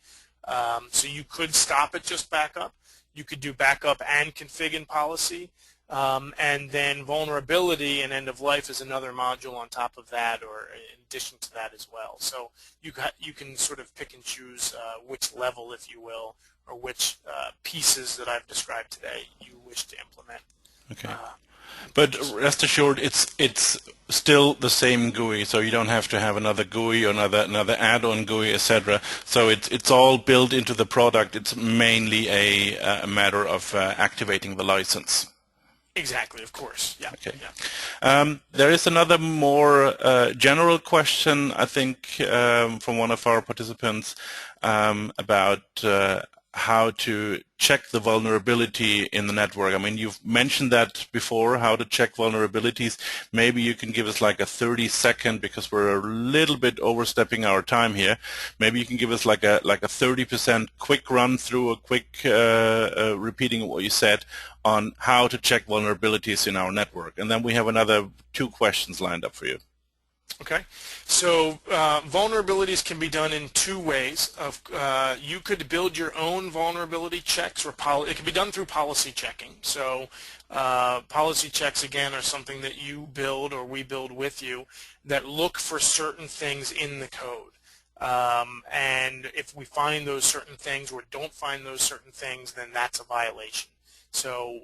Speaker 2: So you could stop at just backup. You could do backup and config and policy. And then vulnerability and end of life is another module on top of that, or in addition to that as well. So you can sort of pick and choose which level, if you will, or which pieces that I've described today you wish to implement.
Speaker 1: Okay. But rest assured, it's still the same GUI, so you don't have to have another GUI or another add-on GUI, etc. So it's all built into the product. It's mainly a matter of activating the license.
Speaker 2: Exactly, of course. Yeah.
Speaker 1: Okay.
Speaker 2: Yeah.
Speaker 1: There is another more general question, I think, from one of our participants about how to check the vulnerability in the network. I mean, you've mentioned that before, how to check vulnerabilities. Maybe you can give us like a 30-second, because we're a little bit overstepping our time here. Maybe you can give us like a 30% quick run through, a quick repeating of what you said on how to check vulnerabilities in our network. And then we have another 2 questions lined up for you.
Speaker 2: Okay, so vulnerabilities can be done in 2 ways. You could build your own vulnerability checks, or it can be done through policy checking. So policy checks, again, are something that you build or we build with you that look for certain things in the code. And if we find those certain things or don't find those certain things, then that's a violation. So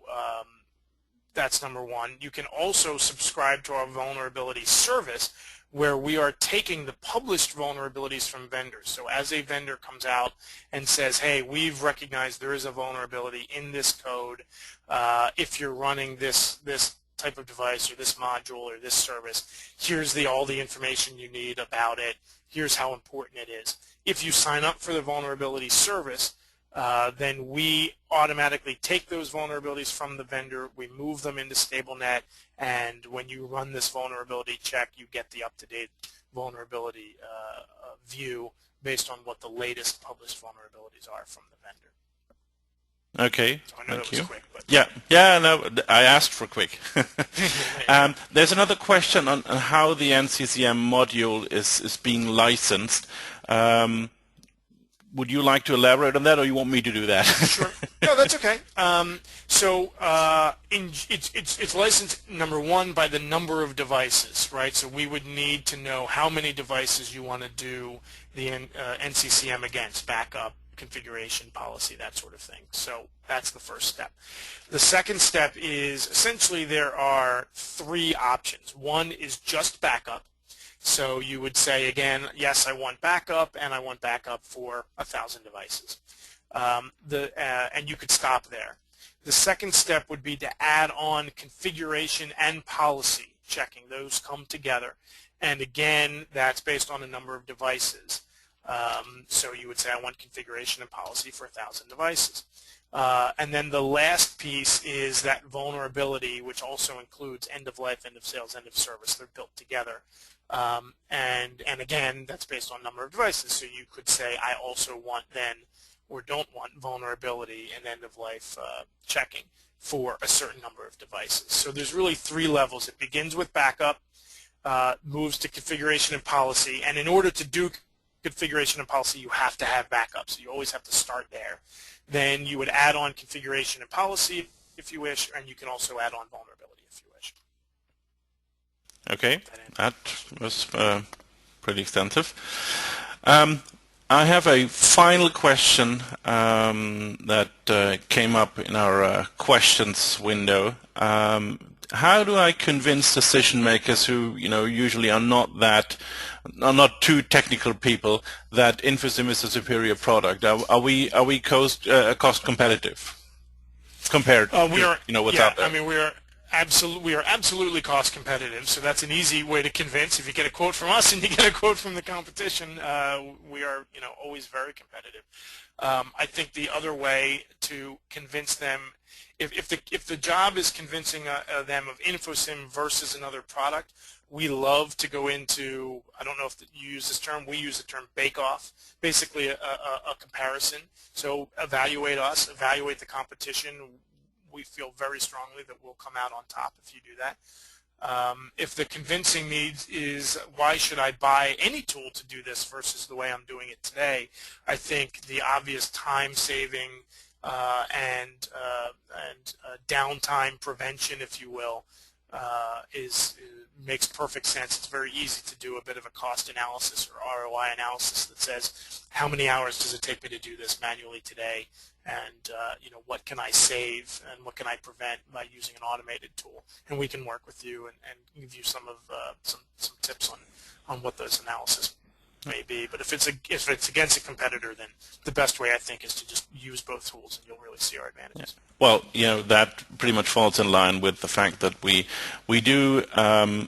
Speaker 2: that's number one. You can also subscribe to our vulnerability service, where we are taking the published vulnerabilities from vendors. So as a vendor comes out and says, hey, we've recognized there is a vulnerability in this code, if you're running this type of device or this module or this service, here's all the information you need about it, here's how important it is. If you sign up for the vulnerability service, then we automatically take those vulnerabilities from the vendor, we move them into StableNet, and when you run this vulnerability check, you get the up-to-date vulnerability view based on what the latest published vulnerabilities are from the vendor.
Speaker 1: Okay,
Speaker 2: so I know
Speaker 1: thank
Speaker 2: that was
Speaker 1: you.
Speaker 2: Quick, but
Speaker 1: Yeah, no, I asked for quick. There's another question on how the NCCM module is being licensed. Would you like to elaborate on that, or you want me to do that?
Speaker 2: Sure. No, that's okay. It's licensed, number one, by the number of devices, right? So we would need to know how many devices you want to do the NCCM against, backup, configuration, policy, that sort of thing. So that's the first step. The second step is essentially there are 3 options. One is just backup. So you would say, again, yes, I want backup, and I want backup for 1,000 devices. And you could stop there. The second step would be to add on configuration and policy checking. Those come together. And again, that's based on a number of devices. So you would say, I want configuration and policy for 1,000 devices. And then the last piece is that vulnerability, which also includes end of life, end of sales, end of service. They're built together. And again, that's based on number of devices. So you could say, I also want then, or don't want, vulnerability and end of life checking for a certain number of devices. So there's really 3 levels. It begins with backup, moves to configuration and policy, and in order to do configuration and policy, you have to have backup. So you always have to start there. Then you would add on configuration and policy if you wish, and you can also add on vulnerability if you wish.
Speaker 1: Okay, that was pretty extensive. I have a final question that came up in our questions window. How do I convince decision makers who usually are not too technical people that Infosim is a superior product? Are we cost competitive compared to what's out there?
Speaker 2: I mean, we are absolutely cost competitive, so that's an easy way to convince. If you get a quote from us and you get a quote from the competition, we are always very competitive. I think the other way to convince them, if the job is convincing them of Infosim versus another product, we love to go into, I don't know if you use this term, we use the term bake-off, basically a comparison. So evaluate us, evaluate the competition. We feel very strongly that we'll come out on top if you do that. If the convincing need is, why should I buy any tool to do this versus the way I'm doing it today, I think the obvious time-saving and downtime prevention, if you will, makes perfect sense. It's very easy to do a bit of a cost analysis or ROI analysis that says, how many hours does it take me to do this manually today, and what can I save and what can I prevent by using an automated tool? And we can work with you and give you some tips on what those analysis may be. But if it's against a competitor, then the best way, I think, is to just use both tools, and you'll really see our advantages.
Speaker 1: Well, that pretty much falls in line with the fact that we do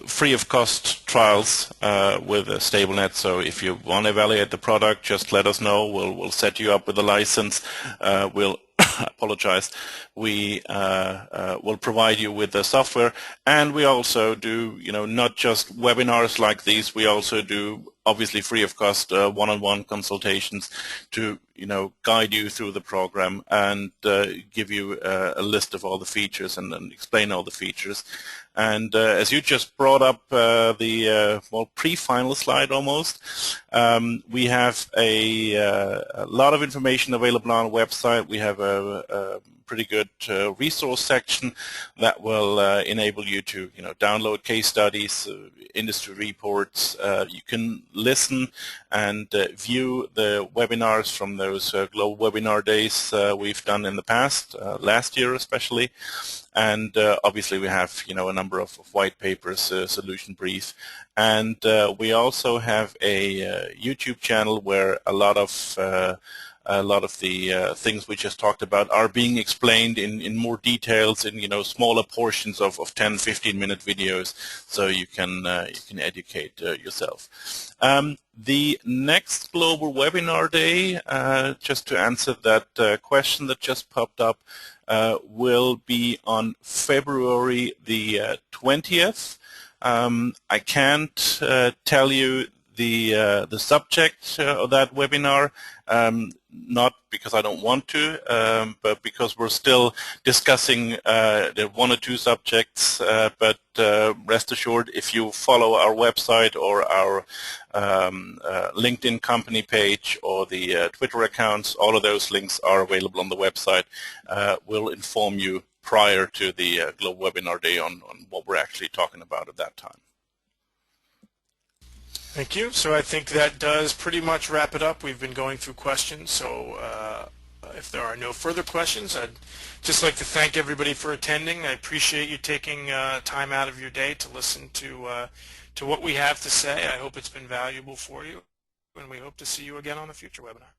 Speaker 1: free of cost trials with StableNet. So if you want to evaluate the product, just let us know. We'll set you up with a license. We'll apologize. We will provide you with the software, and we also do, not just webinars like these. We also do, obviously, free of cost one-on-one consultations to, guide you through the program and give you a list of all the features and explain all the features. And as you just brought up the pre-final slide almost, we have a lot of information available on our website. We have a pretty good resource section that will enable you to download case studies, industry reports. You can listen and view the webinars from those global webinar days we've done in the past, last year especially. And obviously we have a number of white papers, solution brief, and we also have a YouTube channel where a lot of the things we just talked about are being explained in more details in smaller portions of 10-15 minute videos, so you can educate yourself. The next global webinar day, just to answer that question that just popped up, will be on February the 20th. I can't tell you the subject of that webinar, not because I don't want to, but because we're still discussing the one or two subjects. But rest assured, if you follow our website or our LinkedIn company page or the Twitter accounts, all of those links are available on the website. We'll inform you prior to the Global Webinar Day on what we're actually talking about at that time.
Speaker 2: Thank you. So I think that does pretty much wrap it up. We've been going through questions, so if there are no further questions, I'd just like to thank everybody for attending. I appreciate you taking time out of your day to listen to what we have to say. I hope it's been valuable for you, and we hope to see you again on a future webinar.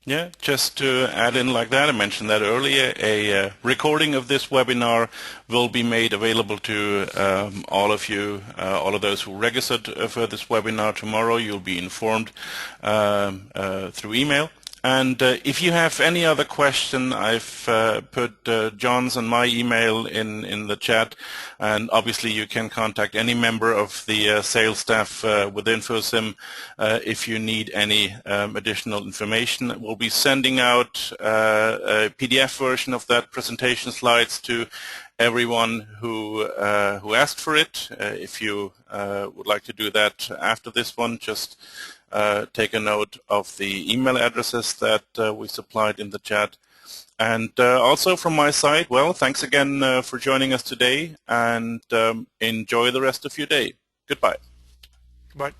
Speaker 1: Yeah, just to add in like that, I mentioned that earlier, a recording of this webinar will be made available to all of you, all of those who registered for this webinar tomorrow. You'll be informed through email. And if you have any other question, I've put John's and my email in the chat, and obviously you can contact any member of the sales staff with Infosim if you need any additional information. We'll be sending out a PDF version of that presentation slides to everyone who asked for it. If you would like to do that after this one, just take a note of the email addresses that we supplied in the chat. And also from my side, well, thanks again for joining us today, and enjoy the rest of your day. Goodbye.
Speaker 2: Goodbye.